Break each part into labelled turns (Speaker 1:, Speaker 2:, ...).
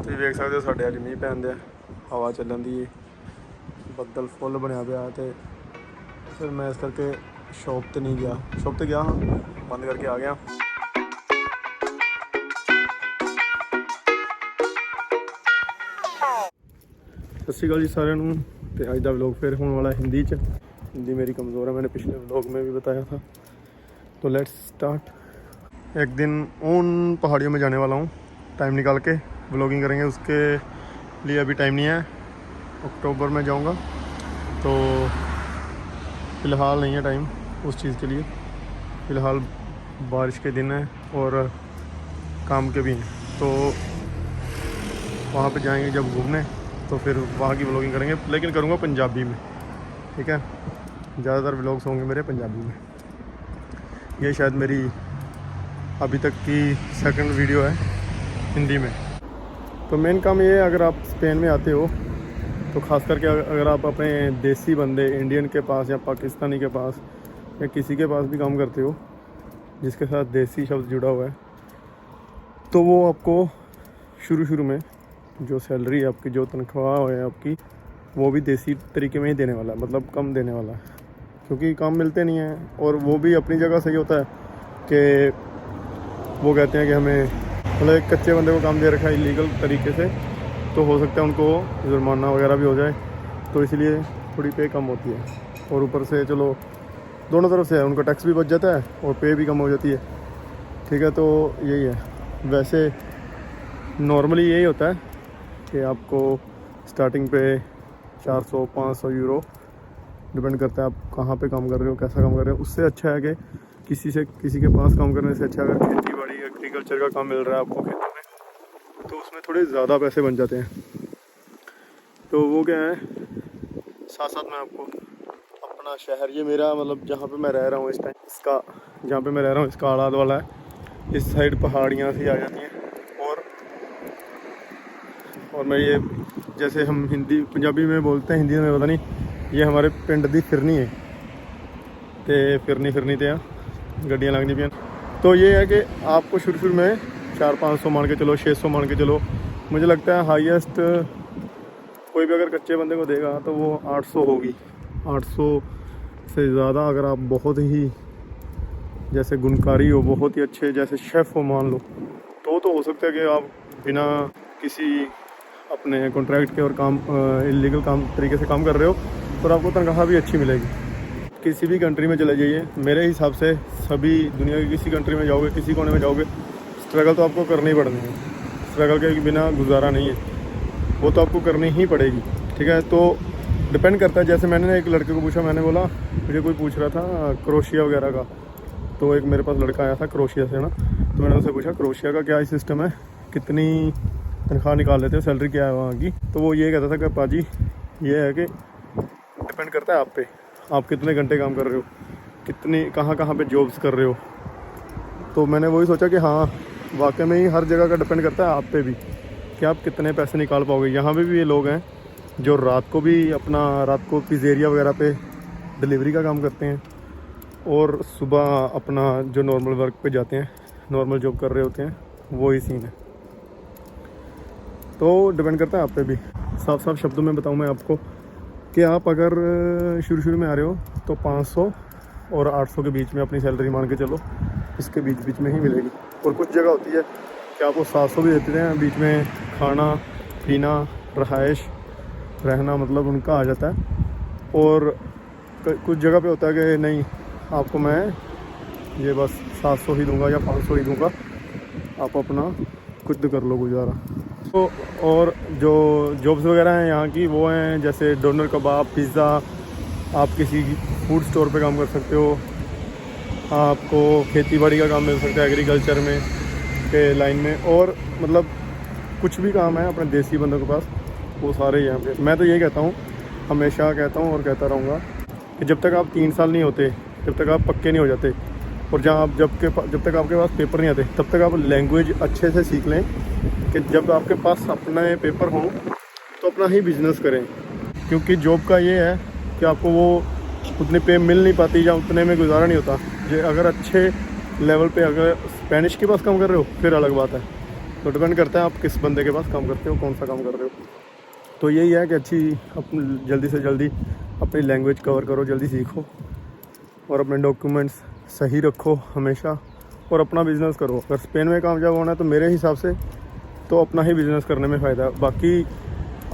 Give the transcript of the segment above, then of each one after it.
Speaker 1: ਤੁਸੀਂ ਵੇਖ ਸਕਦੇ ਹੋ ਸਾਡੇ ਅੱਜ ਮੀਂਹ ਪੈਣ ਦਿਆ, ਹਵਾ ਚੱਲਣ ਦੀ, ਬੱਦਲ ਫੁੱਲ ਬਣਿਆ ਪਿਆ। ਤੇ ਫਿਰ ਮੈਂ ਇਸ ਕਰਕੇ ਸ਼ੌਪ ਤੇ ਨਹੀਂ ਗਿਆ, ਸ਼ੌਪ ਤੇ ਗਿਆ ਹਾਂ, ਬੰਦ ਕਰਕੇ ਆ ਗਿਆ। ਸਤਿ ਸ਼੍ਰੀ ਅਕਾਲ जी सारे नूं। तो अज का व्लॉग फिर होने वाला हिंदी च। हिंदी मेरी कमज़ोर है, मैंने पिछले व्लॉग में भी बताया था। तो लेट्स स्टार्ट। एक दिन उन पहाड़ियों में जाने वाला हूँ, टाइम निकाल के व्लॉगिंग करेंगे। उसके लिए अभी टाइम नहीं है, अक्टूबर में जाऊँगा, तो फ़िलहाल नहीं है टाइम उस चीज़ के लिए। फ़िलहाल बारिश के दिन है और काम के भी हैं, तो वहाँ पे जाएंगे जब घूमने, तो फिर वहाँ की व्लॉगिंग करेंगे, लेकिन करूँगा पंजाबी में, ठीक है। ज़्यादातर व्लॉग्स होंगे मेरे पंजाबी में। ये शायद मेरी अभी तक की सेकंड वीडियो है हिंदी में। तो मेन काम ये है, अगर आप स्पेन में आते हो तो ख़ास करके अगर आप अपने देसी बंदे इंडियन के पास या पाकिस्तानी के पास या किसी के पास भी काम करते हो जिसके साथ देसी शब्द जुड़ा हुआ है, तो वो आपको शुरू में जो सैलरी है आपकी, जो तनख्वाह है आपकी, वो भी देसी तरीके में ही देने वाला है, मतलब कम देने वाला है, क्योंकि काम मिलते नहीं हैं। और वो भी अपनी जगह सही होता है कि वो कहते हैं कि हमें मतलब एक कच्चे बंदे को काम दे रखा है इलीगल तरीके से, तो हो सकता है उनको जुर्माना वगैरह भी हो जाए, तो इसलिए थोड़ी पे कम होती है। और ऊपर से चलो दोनों तरफ से है, उनका टैक्स भी बच जाता है और पे भी कम हो जाती है, ठीक है। तो यही है। वैसे नॉर्मली यही होता है कि आपको स्टार्टिंग पे 400-500 यूरो, डिपेंड करता है आप कहाँ पे काम कर रहे हो, कैसा काम कर रहे हो। उससे अच्छा है कि किसी के पास काम करने से अच्छा अगर खेती बाड़ी एग्रीकल्चर का काम मिल रहा है आपको खेतों में, तो उसमें थोड़े ज़्यादा पैसे बन जाते हैं। तो वो क्या है, साथ साथ मैं आपको अपना शहर, ये मेरा मतलब जहाँ पे मैं रह रहा हूँ इस टाइम, इसका जहाँ पे मैं रह रहा हूँ इसका आलाद वाला है। इस साइड पहाड़ियाँ सी आ जाती हैं, और मैं ये जैसे हम हिंदी पंजाबी में बोलते हैं, हिंदी में पता नहीं, ये हमारे पिंड दी फिरनी है, तो फिरनी ते गड्डियाँ लगनी पियां। तो ये है कि आपको शुरू में 400-500 मान के चलो, 600 मान के चलो। मुझे लगता है हाईएस्ट कोई भी अगर कच्चे बंदे को देगा तो वो 800 होगी। 800 से ज़्यादा अगर आप बहुत ही जैसे गुणकारी हो, बहुत ही अच्छे जैसे शेफ़ हो मान लो, तो हो सकता है कि आप बिना किसी अपने कॉन्ट्रैक्ट के और काम इलीगल काम तरीके से काम कर रहे हो, और आपको तनख्वाह भी अच्छी मिलेगी। किसी भी कंट्री में चले जाइए, मेरे हिसाब से सभी दुनिया की किसी कंट्री में जाओगे, किसी कोने में जाओगे, स्ट्रगल तो आपको करनी ही पड़नी है। स्ट्रगल के बिना गुजारा नहीं है, वो तो आपको करनी ही पड़ेगी, ठीक है। तो डिपेंड करता है। जैसे मैंने एक लड़के को पूछा, मैंने बोला, मुझे कोई पूछ रहा था क्रोशिया वगैरह का, तो एक मेरे पास लड़का आया था क्रोशिया से ना, तो मैंने उससे पूछा क्रोशिया का क्या सिस्टम है, कितनी तनख्वाह निकाल लेते हो, सैलरी क्या है वहाँ की। तो वो ये कहता था कि पाजी ये है कि डिपेंड करता है आप पे, आप कितने घंटे काम कर रहे हो, कितनी कहाँ पे जॉब्स कर रहे हो। तो मैंने वही सोचा कि हाँ, वाकई में ही हर जगह का डिपेंड करता है आप पे भी, कि आप कितने पैसे निकाल पाओगे। यहाँ पे भी ये लोग हैं जो रात को पिज़्ज़ेरिया वगैरह पे डिलीवरी का काम करते हैं, और सुबह अपना जो नॉर्मल वर्क पे जाते हैं, नॉर्मल जॉब कर रहे होते हैं, वो ही सीन है। तो डिपेंड करता है आप पे भी। साफ शब्दों में बताऊं मैं आपको कि आप अगर शुरू में आ रहे हो तो 500 और 800 के बीच में अपनी सैलरी मान के चलो, इसके बीच में ही मिलेगी। और कुछ जगह होती है कि आपको 700 भी देते हैं, बीच में खाना पीना रहाइश रहना मतलब उनका आ जाता है। और कुछ जगह पे होता है कि नहीं, आपको मैं ये बस 700 ही दूंगा या 500 ही दूंगा, आप अपना खुद कर लो गुजारा। तो और जो जॉब्स वगैरह हैं यहाँ की, वो हैं जैसे डोनर कबाब, पिज़्ज़ा, आप किसी फूड स्टोर पे काम कर सकते हो, आपको खेती बाड़ी का काम मिल सकता है एग्रीकल्चर में के लाइन में, और मतलब कुछ भी काम है अपने देसी बंदों के पास, वो सारे यहाँ पे। मैं तो यही कहता हूँ, हमेशा कहता हूँ और कहता रहूँगा कि जब तक आप 3 साल नहीं होते, जब तक आप पक्के नहीं हो जाते, और जब तक आपके पास पेपर नहीं आते, तब तक आप लैंग्वेज अच्छे से सीख लें कि जब आपके पास अपने पेपर हों तो अपना ही बिज़नेस करें। क्योंकि जॉब का ये है कि आपको वो उतने पे मिल नहीं पाती या उतने में गुजारा नहीं होता। अगर अच्छे लेवल पे अगर स्पेनिश के पास काम कर रहे हो फिर अलग बात है, तो डिपेंड करता है आप किस बंदे के पास काम करते हो, कौन सा काम कर रहे हो। तो यही है कि जल्दी से जल्दी अपनी लैंग्वेज कवर करो, जल्दी सीखो और अपने डॉक्यूमेंट्स सही रखो हमेशा, और अपना बिज़नेस करो। अगर स्पेन में कामयाब होना है तो मेरे हिसाब से तो अपना ही बिज़नेस करने में फ़ायदा है। बाकी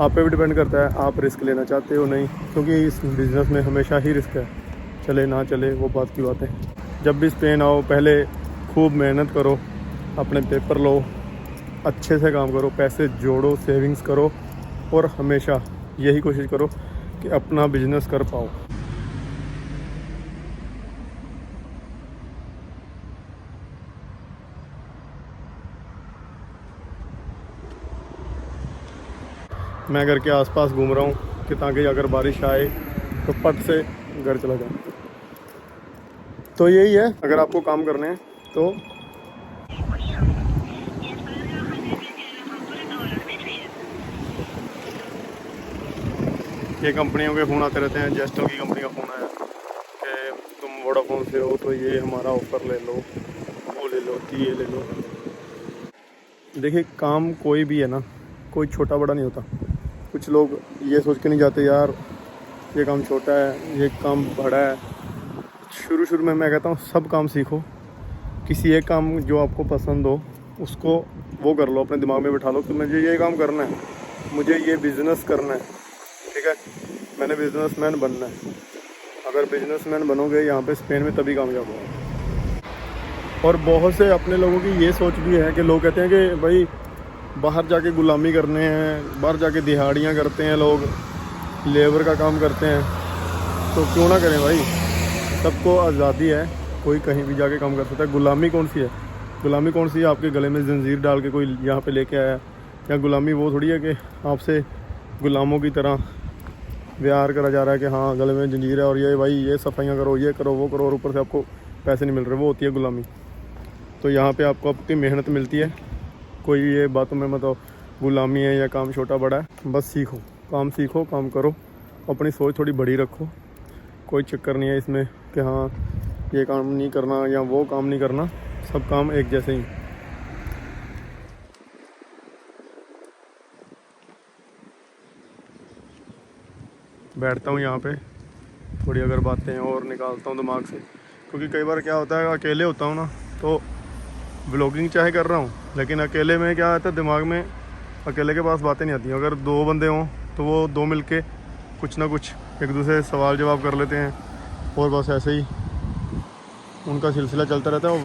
Speaker 1: आप पे भी डिपेंड करता है आप रिस्क लेना चाहते हो नहीं, क्योंकि इस बिज़नेस में हमेशा ही रिस्क है, चले ना चले वो बात की बात है। जब भी स्पेन आओ पहले खूब मेहनत करो, अपने पेपर लो, अच्छे से काम करो, पैसे जोड़ो, सेविंग्स करो, और हमेशा यही कोशिश करो कि अपना बिजनेस कर पाओ। मैं घर के आसपास घूम रहा हूँ कि ताकि अगर बारिश आए तो पट से घर चला जाऊँ। तो यही है, अगर आपको काम करने हैं तो ये कंपनियों के फ़ोन आते रहते हैं। जेस्टल की कंपनी का फ़ोन आया कि तुम वोडाफोन से हो तो ये हमारा ऑफ़र ले लो, वो ले लो, ये ले लो। देखिए काम कोई भी है ना, कोई छोटा बड़ा नहीं होता। कुछ लोग ये सोच के नहीं जाते यार ये काम छोटा है, ये काम बड़ा है। शुरू में मैं कहता हूँ सब काम सीखो, किसी एक काम जो आपको पसंद हो उसको वो कर लो, अपने दिमाग में बिठा लो कि मुझे ये काम करना है, मुझे ये बिज़नेस करना है, ठीक है, मैंने बिज़नेसमैन बनना है। अगर बिज़नेसमैन बनोगे यहाँ पे स्पेन में तभी कामयाब होगा। और बहुत से अपने लोगों की ये सोच भी है कि लोग कहते हैं कि भाई बाहर जाके गुलामी करने हैं, बाहर जाके दिहाड़ियाँ करते हैं लोग, लेबर का काम करते हैं। तो क्यों ना करें भाई, सबको आज़ादी है, कोई कहीं भी जाके काम कर सकता है। गुलामी कौन सी है? गुलामी कौन सी है? आपके गले में जंजीर डाल के कोई यहाँ पे लेके आया? या गुलामी वो थोड़ी है कि आपसे गुलामों की तरह व्यवहार करा जा रहा है कि हाँ गले में जंजीर है और ये भाई ये सफाइयाँ करो, ये करो, वो करो, और ऊपर से आपको पैसे नहीं मिल रहे, वो होती है गुलामी। तो यहाँ पे आपको आपकी मेहनत मिलती है। कोई ये बातों में मतलब गुलामी है या काम छोटा बड़ा है, बस सीखो, काम करो, अपनी सोच थोड़ी बड़ी रखो। कोई चक्कर नहीं है इसमें कि हाँ ये काम नहीं करना या वो काम नहीं करना, सब काम एक जैसे ही। बैठता हूँ यहाँ पे, थोड़ी अगर बातें और निकालता हूँ दिमाग से, क्योंकि कई बार क्या होता है अकेले होता हूँ ना तो व्लॉगिंग चाहे कर रहा हूँ, लेकिन अकेले में क्या आता है दिमाग में, अकेले के पास बातें नहीं आती। अगर दो बंदे हों तो वो दो मिलके कुछ ना कुछ एक दूसरे से सवाल जवाब कर लेते हैं, और बस ऐसे ही उनका सिलसिला चलता रहता है।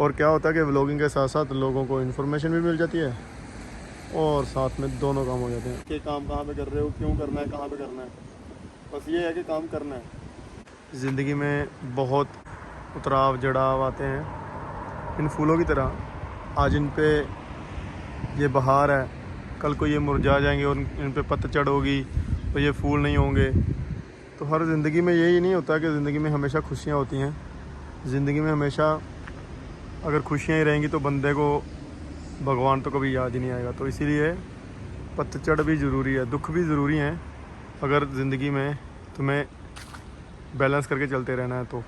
Speaker 1: और क्या होता है कि व्लॉगिंग के साथ साथ लोगों को इन्फॉर्मेशन भी मिल जाती है और साथ में दोनों काम हो जाते हैं कि काम कहाँ पे कर रहे हो, क्यों करना है, कहाँ पे करना है, बस ये है कि काम करना है। ज़िंदगी में बहुत उतराव चढ़ाव आते हैं, इन फूलों की तरह। आज इन पे ये बहार है, कल को ये मुरझा जाएंगे और इन पे पतझड़ होगी तो ये फूल नहीं होंगे। तो हर ज़िंदगी में यही नहीं होता कि ज़िंदगी में हमेशा खुशियाँ होती हैं। ज़िंदगी में हमेशा अगर खुशियाँ ही रहेंगी तो बंदे को भगवान तो कभी याद ही नहीं आएगा। तो इसीलिए पतझड़ भी ज़रूरी है, दुख भी ज़रूरी हैं। अगर ज़िंदगी में तुम्हें बैलेंस करके चलते रहना है तो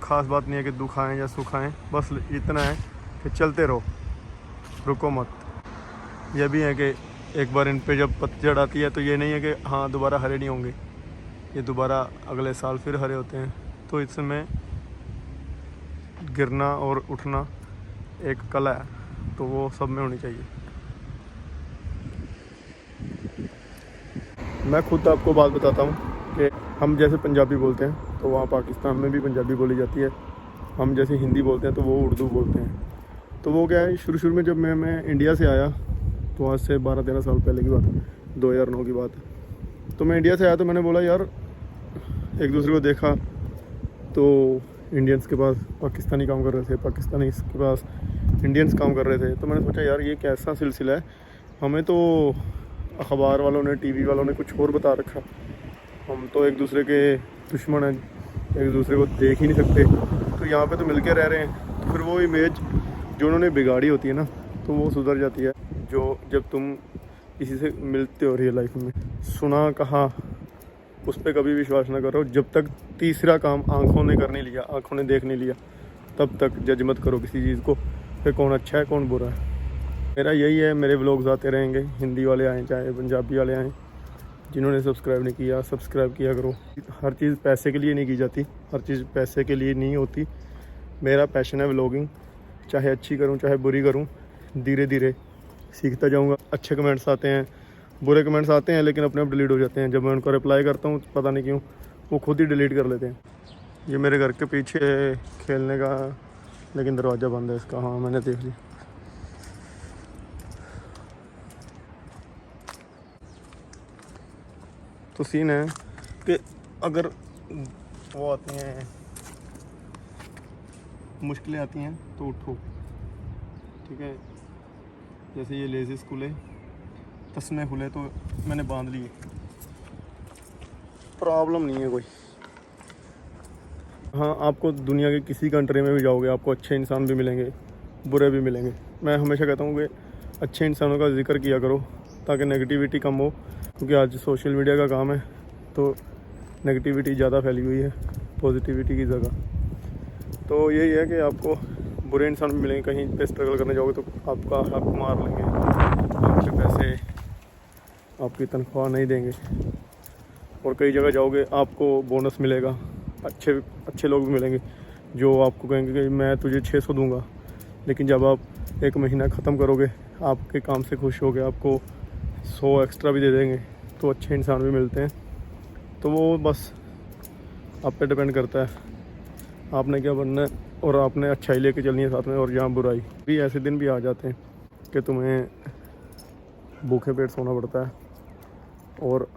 Speaker 1: ख़ास बात नहीं है कि दुख आएँ या सुख आएँ, बस इतना है कि चलते रहो, रुको मत। यह भी है कि एक बार इन पे जब पतझड़ आती है तो ये नहीं है कि हाँ दोबारा हरे नहीं होंगे, ये दोबारा अगले साल फिर हरे होते हैं। तो इसमें गिरना और उठना एक कला है, तो वो सब में होनी चाहिए। मैं खुद आपको बात बताता हूँ कि हम जैसे पंजाबी बोलते हैं तो वहाँ पाकिस्तान में भी पंजाबी बोली जाती है। हम जैसे हिंदी बोलते हैं तो वो उर्दू बोलते हैं। तो वो क्या है, शुरू में जब मैं इंडिया से आया तो आज से 12-13 साल पहले की बात है, 2009 की बात है। तो मैं इंडिया से आया तो मैंने बोला यार, एक दूसरे को देखा तो इंडियंस के पास पाकिस्तानी काम कर रहे थे, पाकिस्तानी के पास इंडियंस काम कर रहे थे। तो मैंने सोचा यार ये कैसा सिलसिला है, हमें तो अखबार वालों ने, टीवी वालों ने कुछ और बता रखा, हम तो एक दूसरे के दुश्मन हैं, एक दूसरे को देख ही नहीं सकते। तो यहाँ पे तो मिल के रह रहे हैं। तो फिर वो इमेज जो उन्होंने बिगाड़ी होती है ना, तो वो सुधर जाती है। जो जब तुम किसी से मिलते हो रियल लाइफ में, सुना कहा उस पर कभी विश्वास ना करो। जब तक तीसरा काम आंखों ने कर नहीं लिया, आंखों ने देख नहीं लिया, तब तक जज मत करो किसी चीज़ को। पे कौन अच्छा है कौन बुरा है। मेरा यही है, मेरे व्लॉग्स आते रहेंगे, हिंदी वाले आएँ चाहे पंजाबी वाले आएँ। जिन्होंने सब्सक्राइब नहीं किया सब्सक्राइब किया करो। हर चीज़ पैसे के लिए नहीं की जाती, हर चीज़ पैसे के लिए नहीं होती। मेरा पैशन है व्लॉगिंग, चाहे अच्छी करूं चाहे बुरी करूं, धीरे धीरे सीखता जाऊंगा। अच्छे कमेंट्स आते हैं, बुरे कमेंट्स आते हैं, लेकिन अपने आप डिलीट हो जाते हैं। जब मैं उनको रिप्लाई करता हूं पता नहीं क्यों वो खुद ही डिलीट कर लेते हैं। ये मेरे घर के पीछे खेलने का, लेकिन दरवाज़ा बंद है इसका। हाँ मैंने देख लिया। तो सीन है कि अगर वो आती हैं, मुश्किलें आती हैं तो उठो, ठीक है। जैसे ये लेजिस खुले, तस्मे खुले तो मैंने बांध लिए, प्रॉब्लम नहीं है कोई। हाँ, आपको दुनिया के किसी कंट्री में भी जाओगे आपको अच्छे इंसान भी मिलेंगे, बुरे भी मिलेंगे। मैं हमेशा कहता हूँ कि अच्छे इंसानों का जिक्र किया करो ताकि नेगेटिविटी कम हो, क्योंकि आज सोशल मीडिया का काम है तो नेगेटिविटी ज़्यादा फैली हुई है पॉजिटिविटी की जगह। तो यही है कि आपको बुरे इंसान भी मिलेंगे। कहीं पे स्ट्रगल करने जाओगे तो आपका हक मार लेंगे, आपके पैसे, आपकी तनख्वाह नहीं देंगे। और कई जगह जाओगे आपको बोनस मिलेगा, अच्छे लोग भी मिलेंगे जो आपको कहेंगे कि मैं तुझे 600 दूंगा, लेकिन जब आप एक महीना ख़त्म करोगे आपके काम से खुश हो गए, आपको 100 एक्स्ट्रा भी दे देंगे। तो अच्छे इंसान भी मिलते हैं। तो वो बस आप पे डिपेंड करता है आपने क्या बनना है और आपने अच्छाई लेके चलनी है साथ में। और जहाँ बुराई भी, ऐसे दिन भी आ जाते हैं कि तुम्हें भूखे पेट सोना पड़ता है और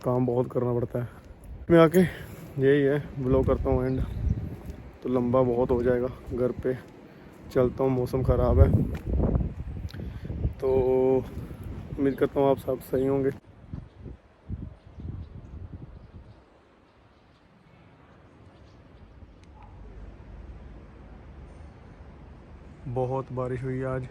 Speaker 1: काम बहुत करना पड़ता है। मैं आके यही है, ब्लॉग करता हूँ एंड, तो लंबा बहुत हो जाएगा। घर पे चलता हूँ, मौसम ख़राब है, तो उम्मीद करता हूँ आप सब सही होंगे। बहुत बारिश हुई आज।